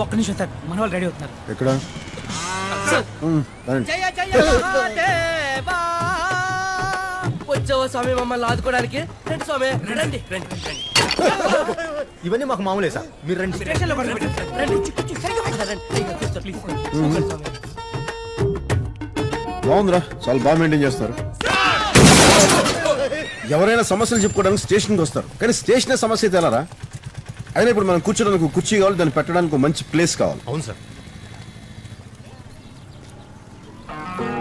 ఒక్క నిమిషం సార్, మన వాళ్ళు రెడీ అవుతున్నారు. ఎక్కడ? జయ జయ మహాదేవా. వచ్చావా స్వామి మమ్మల్ని ఆదుకోవడానికి? రండి స్వామి, రండి రండి రండి. ఇవన్నీ మాకు మామూలే సార్, మీరు రండి. స్టేషన్లో కూడా పెట్టండి. రండి, కూర్చో, సరిగ్గా పెట్టండి, రండి. అయ్యో, కూర్చో, ప్లీజ్. కూర్చోండి స్వామి. బాగుందిరా, చాలా బాగా మెయింటైన్ చేస్తారు. ఎవరైనా సమస్యలు చెప్పుకోవడానికి స్టేషన్కి వస్తారు, కానీ స్టేషనే సమస్య అయితే ఎలారా? అయినా ఇప్పుడు మనం కూర్చోడానికి ఒక కుర్చీ కావాలి, దాన్ని పెట్టడానికి ఒక మంచి ప్లేస్ కావాలి. అవును సార్.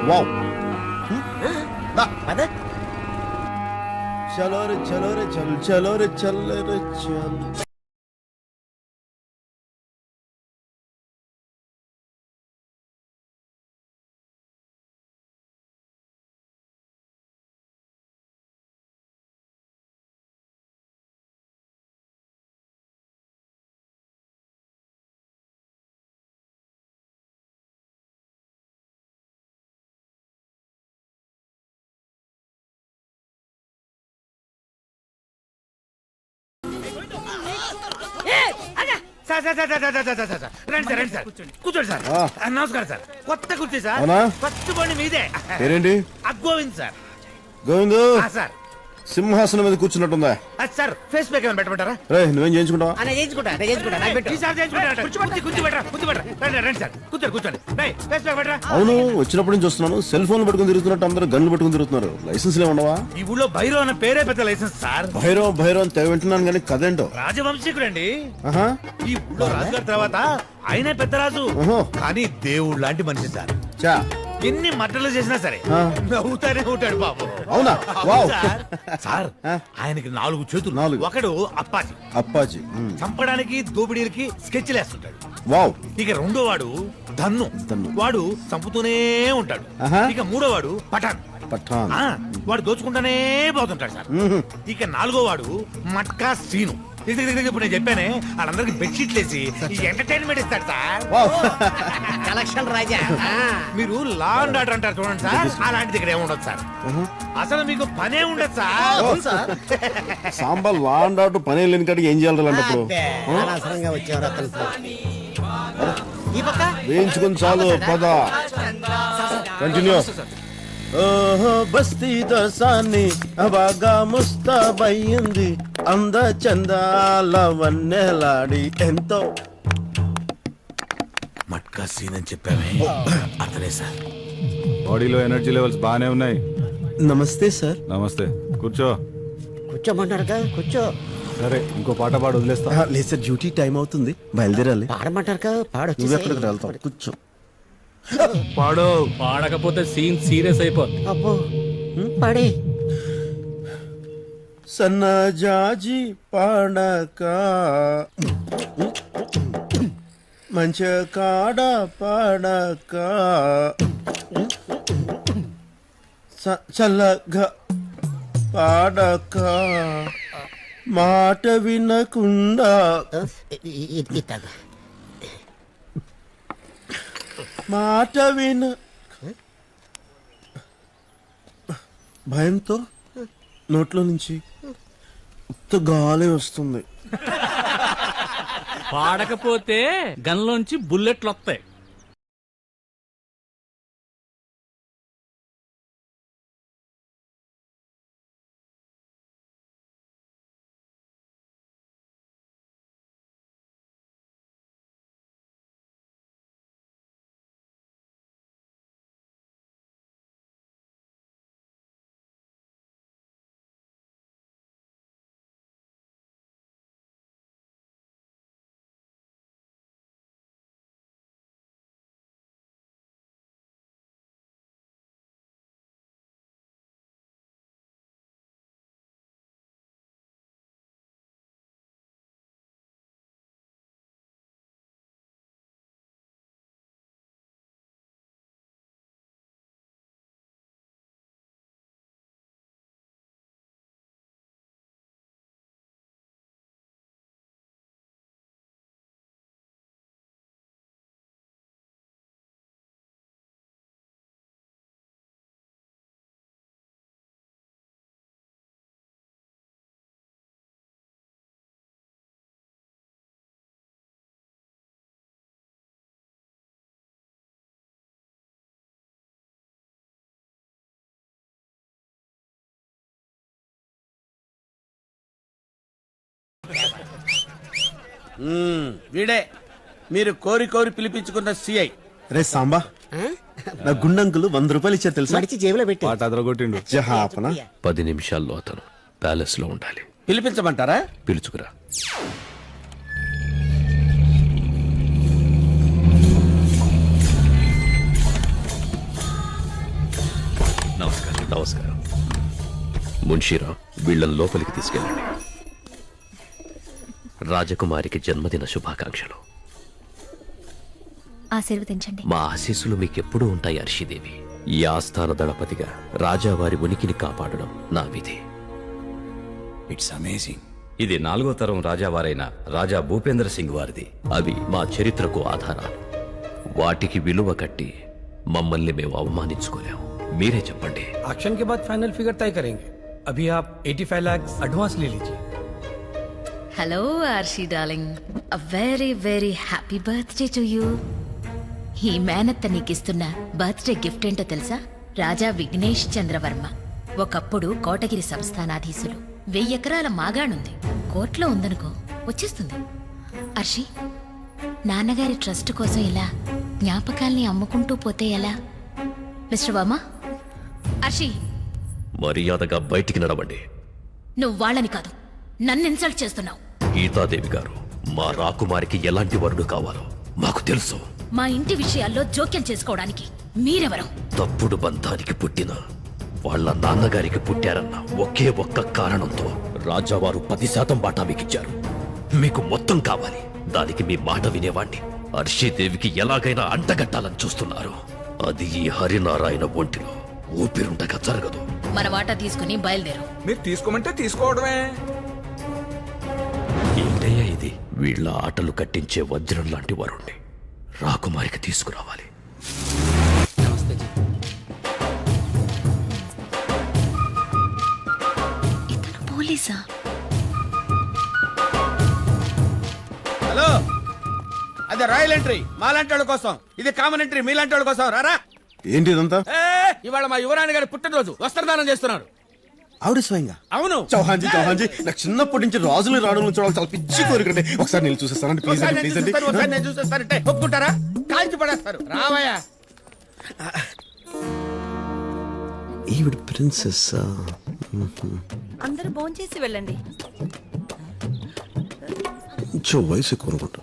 వావ్, అదే చలో రే చలో రే చల్ చలో రే చల్ రే చల్. Sir sir sir sir sir sir sir రండి సార్, రండి సార్, కూర్చోండి సార్. నమస్కారం సార్. కొత్త కుర్చీ సార్, అవునా? ఫస్ట్ బండి మీదే. పేరేంటి? అగ్గోవింద్ సార్. గోవిందు, సార్ సింహాసనం మీద కూర్చున్నట్టుందా? సార్ ఫేస్ ప్యాక్ ఏమైనా పెట్టమంటారా? రే, నువ్వేం చేయించుకుంటావా? ఈసారి చేయించుకుంటారా? కుర్చీ పెట్టరా, రండి రండి సార్, కూర్చోండి కూర్చోండి. ఫేస్ ప్యాక్ పెట్టరా. అవును, వచ్చినప్పటి నుంచి వస్తున్నాను, సెల్ ఫోన్ పట్టుకుని తిరుగుతున్నట్టు అందరూ గన్లు పట్టుకుని తిరుగుతున్నారు. లైసెన్స్ ఉండవా? ఈ ఊళ్ళో భైరవ్ అన్న పేరే పెద్ద లైసెన్స్ సార్. భైరవ్ భైరవ్ అని తెగ వింటున్నాను, కానీ కదేంటో. రాజవంశీకుడండి. ఆహా, ఈ ఊళ్ళో రాజుగారి తర్వాత ఆయనే పెద్ద రాజు. ఓహో. కానీ దేవుడు లాంటి మనిషి సార్. చా, ఎన్ని మట్టలు చేసినా సరే నవ్వుతానే ఉంటాడు బాబు. అవునా? వావ్. సార్ ఆయనకి 4 చేతులు. 4. ఒకడు అప్పాజీ, అప్పాజీ. చంపడానికి దోపిడీలకి స్కెచ్లు వేస్తుంటాడు. వావ్. ఇక రెండో వాడు ధన్ను, వాడు చంపుతూనే ఉంటాడు. ఆహా. ఇక మూడో వాడు పఠాన్, పఠాన్. వాడు దోచుకుంటానే పోతుంటాడు సార్. ఇక నాలుగో వాడు మట్కా శ్రీను. ఇప్పుడు నేను చెప్పానే, వాళ్ళందరికి బెడ్షీట్లు వేసి ఎంటర్టైన్మెంట్ ఇస్తాడు సార్. కలెక్షన్ రాజా. మీరు లా అండ్ ఆర్డర్ అంటారు చూడండి సార్, అలాంటిది ఇక్కడ ఏముండదు సార్. అసలు మీకు పనే ఉండదు sir. Sambar law and order పని లేని కాడికి ఏం చేయాలి అన్నప్పుడు? అనవసరంగా వచ్చేవారు తెలుసు. వేయించుకుని చాలు, పద. కంటిన్యూ. ఓహో బస్తీ దోసాన్ని బాగా ముస్తాబయ్యింది, అంద చందాల వన్నెలాడి ఎంతో. మట్కా సీన్ అని చెప్పామే, అతనే సార్. బాడీలో ఎనర్జీ లెవెల్స్ బాగానే ఉన్నాయి. నమస్తే సార్. నమస్తే, కూర్చో. కూర్చోమంటారుగా, కూర్చో. సరే, ఇంకో పాట పాడు, వదిలేస్తా. లేదు సార్, డ్యూటీ టైం అవుతుంది, బయలుదేరాలి. పాడమంటారుగా, పాడొచ్చు. నువ్వు ఎక్కడికి వెళ్తావు? కూర్చో. పాడు. పాడకపోతే సీన్ సీరియస్ అయిపోద్ది. అబ్బో, పాడే. సన్నజాజి పాడక మంచ కాడ పాడక చల్లగా పాడక మాట వినకుండా మాట విన భయంతో నోట్లో నుంచి ఉత్త గాలి వస్తుంది. పాడకపోతే గన్లోంచి బుల్లెట్లు వస్తాయి. వీడే మీరు కోరి కోరి పిలిపించుకున్న సిఐ. రే సాంబా, నా గుండంకులు 100 రూపాయలు ఇచ్చారు తెలుసా? మడిచి జేబులో పెట్టి పాట అదరగొట్టిండు. జహాపన 10 నిమిషాల్లో అతను ప్యాలెస్ లో ఉండాలి. పిలిపించమంటారా? పిలుచుకురా. నమస్కారం. నమస్కారం. మున్షీరా, వీళ్ళని లోపలికి తీసుకెళ్ళండి. రాజకుమారికి జన్మదిన శుభాకాంక్షలు. ఆశీర్వదించండి. మా ఆశీస్సులు మీకెప్పుడూ ఉంటాయి అర్షిదేవి. ఈ ఆస్థాన దళపతిగా రాజావారి ఉనికిని కాపాడడం నా విధి. It's amazing. ఇది 4వ తరం రాజావారైన రాజా భూపేంద్ర సింగ్ వారిది. అవి మా చరిత్రకు ఆధారాలు. వాటికి విలువ కట్టి మమ్మల్ని మేము అవమానించుకోలేము. మీరే చెప్పండి. एक्शन के बाद फाइनल फिगर तय करेंगे. अभी आप 85 लाख एडवांस ले लीजिए. Hello Arshi darling, a very very happy birthday to you. ఈ మేనత్త నీకిస్తున్న బర్త్డే గిఫ్ట్ ఏంటో తెలుసా? రాజా విఘ్నేష్ చంద్రవర్మ. ఒకప్పుడు కోటగిరి సంస్థానాధీశులు. 1000 ఎకరాల మాగాణుంది. కోర్టులో ఉందనుకో, వచ్చేస్తుంది. అర్షి, నాన్నగారి ట్రస్ట్ కోసం ఇలా జ్ఞాపకాల్ని అమ్ముకుంటూ పోతే ఎలా? మిస్టర్ వర్మ, అర్షి, మర్యాదగా బయటికి నడవండి. నువ్వు వాళ్ళని కాదు, నన్ను ఇన్సల్ట్ చేస్తున్నావు. గీతాదేవి గారు, మా రాకుమారికి ఎలాంటి వరుడు కావాలో మాకు తెలుసు. మా ఇంటి విషయాల్లో జోక్యం చేసుకోవడానికి మీరెవరు? తప్పుడు బంధానికి పుట్టిన వాళ్ళ నాన్నగారికి పుట్టారన్న ఒకే ఒక్క కారణంతో రాజావారు 10% వాటా మీకిచ్చారు. మీకు మొత్తం కావాలి. దానికి మీ మాట వినేవాణ్ణి అర్షీదేవికి ఎలాగైనా అంటగట్టాలని చూస్తున్నారు. అది ఈ హరినారాయణ ఒంటిలో ఊపిరుండగా జరగదు. మన వాటా తీసుకుని బయలుదేరు. మీరు తీసుకోమంటే తీసుకోవడమే. ఏంటయ్యా ఇది? వీళ్ళ ఆటలు కట్టించే వజ్రం లాంటి వరుణ్ణి రాకుమారికి తీసుకురావాలి. ఇతను పోలీసా? హలో, అది రాయల్ ఎంట్రీ మాలాంటి వాళ్ళ కోసం, ఇది కామన్ ఎంట్రీ మీలాంటి వాళ్ళ కోసం. రారా. ఏంటి ఇదంతా? ఇవాళ మా యువరాణి గారి పుట్టినరోజు, వస్త్రదానం చేస్తున్నారు. ఆవిడ స్వయంగా? అవును. చౌహాన్జీ, నాకు చిన్నప్పటి నుంచి రాజులు రావడం చూడాలి చాలా పిచ్చి కోరికండి. ఒకసారి నేను చూసేస్తానండి ప్లీజ్ అండి, ప్లీజ్ అండి. ఒకసారి నేను చూసేస్తానంటే ఒప్పుకుంటారా? కాల్చి పడేస్తారు. రావయ్యా. ఈవిడ ప్రిన్సెస్. అందరూ భోంచేసి వెళ్ళండి. కొంచెం వయసు ఎక్కువ అనుకుంటా.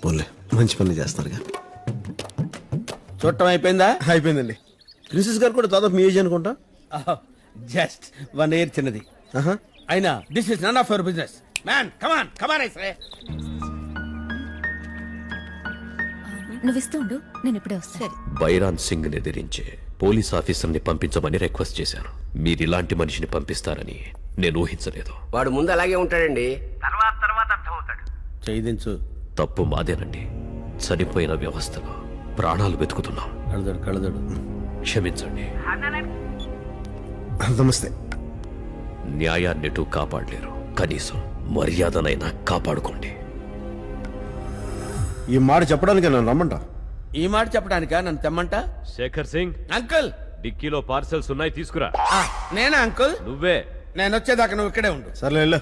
పోలే, మంచి పని చేస్తారుగా. చూడటం అయిపోయిందా? అయిపోయిందండి. ప్రిన్సెస్ గారు కూడా దాదాపు మీ ఏజ్ అనుకుంటా. జస్ట్ 1 year చిన్నది. అయినా this is none of your business man. Come on come on I say. నువ్వు ఇస్తుండు, నేను ఇప్పుడే వస్తాను. బైరాన్ సింగ్ ని ఎదిరించే పోలీస్ ఆఫీసర్ని పంపించమని రిక్వెస్ట్ చేశాను. మీరిలాంటి మనిషిని పంపిస్తారని నేను ఊహించలేదు. వాడు ముందు అలాగే ఉంటాడండి. చేయించు. తప్పు మాదేనండి. చనిపోయిన వ్యవస్థలో ప్రాణాలు వెతుకుతున్నాం. కళ్ళదోడు కళ్ళదోడు. క్షమించండి. నమస్తే. న్యాయాన్నిటూ కాపాడలేరు, కనీసం మర్యాదనైనా కాపాడుకోండి. ఈ మాట చెప్పడానికి నన్ను రమ్మంటా? ఈ మాట చెప్పడానికా నన్ను తెమ్మంట? శేఖర్ సింగ్, అంకుల్, డిక్కీలో పార్సెల్స్ ఉన్నాయి, తీసుకురా. నేనా అంకుల్? నువ్వే. నేను వచ్చేదాకా నువ్వు ఇక్కడే ఉండు. సర్లే వెళ్ళు.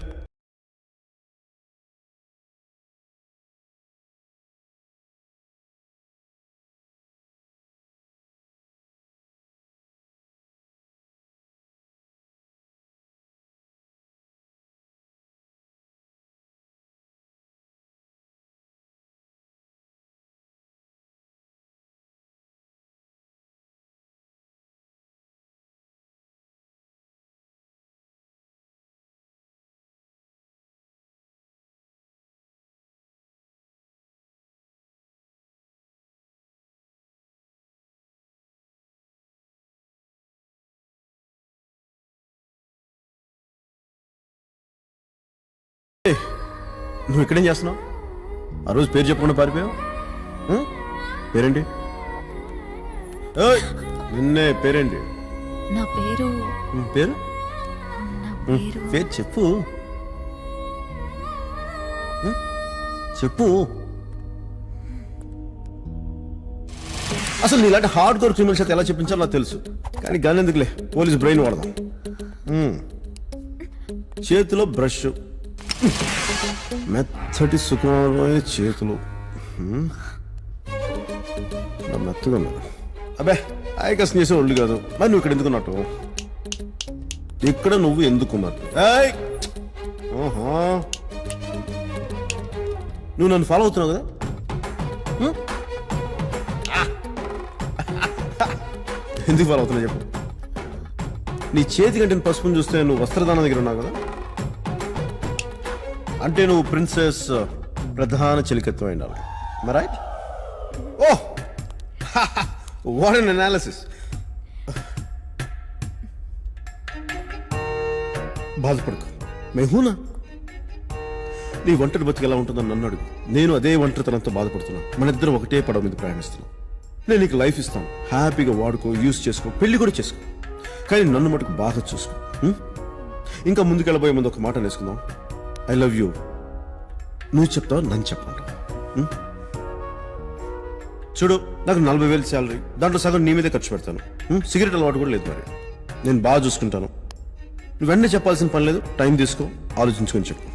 నువ్వు ఇక్కడేం చేస్తున్నావు? ఆ రోజు పేరు చెప్పకుండా పారిపోయావు. పేరేంటి? నిన్నే. పేరేంటి? నా పేరు పేరు నా పేరు పేరు చెప్పు. చెప్పు. అసలు నీలాంటి హార్డ్ కోర్ క్రిమినల్స్ అయితే ఎలా చెప్పించాలో నాకు తెలుసు, కానీ గాని ఎందుకులే, పోలీస్ బ్రెయిన్ వాడదాం. చేతిలో బ్రష్, మెత్తటి సుకుమారమైన చేతులు. మెత్తగా ఉన్నారు. అబ్బే ఆయకసం చేసే ఒళ్ళు కాదు. మరి నువ్వు ఇక్కడ ఎందుకున్నట్టు? ఇక్కడ నువ్వు ఎందుకున్నట్టు? నువ్వు నన్ను ఫాలో అవుతున్నావు కదా? ఎందుకు ఫాలో అవుతున్నా చెప్పు. నీ చేతి కంటే పసుపుని చూస్తే నువ్వు వస్త్రదానం దగ్గర ఉన్నావు కదా, అంటే నువ్వు ప్రిన్సెస్ ప్రధాన చెలికత్వం ఉండాలి. Right? Oh what an analysis. బాధపడకు, మెహూనా. నీ ఒంటరి బతికి ఎలా ఉంటుందని నన్ను అడుగు. నేను అదే ఒంటరితనంతో బాధపడుతున్నాను. మన ఇద్దరం ఒకటే పడవ మీద ప్రయాణిస్తున్నాం. నేను నీకు లైఫ్ ఇస్తాను, హ్యాపీగా వాడుకో, యూజ్ చేసుకో, పెళ్లి కూడా చేసుకో. కానీ నన్ను మటుకు బాగా చూసుకో. ఇంకా ముందుకెళ్ళబోయే ముందు ఒక మాట నేర్చుకుందాం. ఐ లవ్ యూ నువ్వు చెప్తావు, నన్ను చెప్పమంటావు. చూడు, నాకు 40,000 శాలరీ, దాంట్లో సగం నీ మీదే ఖర్చు పెడతాను. సిగరెట్ అలవాటు కూడా లేదు. మరి నేను బాగా చూసుకుంటాను. నువ్వు వెంటనే చెప్పాల్సిన పని లేదు. టైం తీసుకో, ఆలోచించుకొని చెప్పు.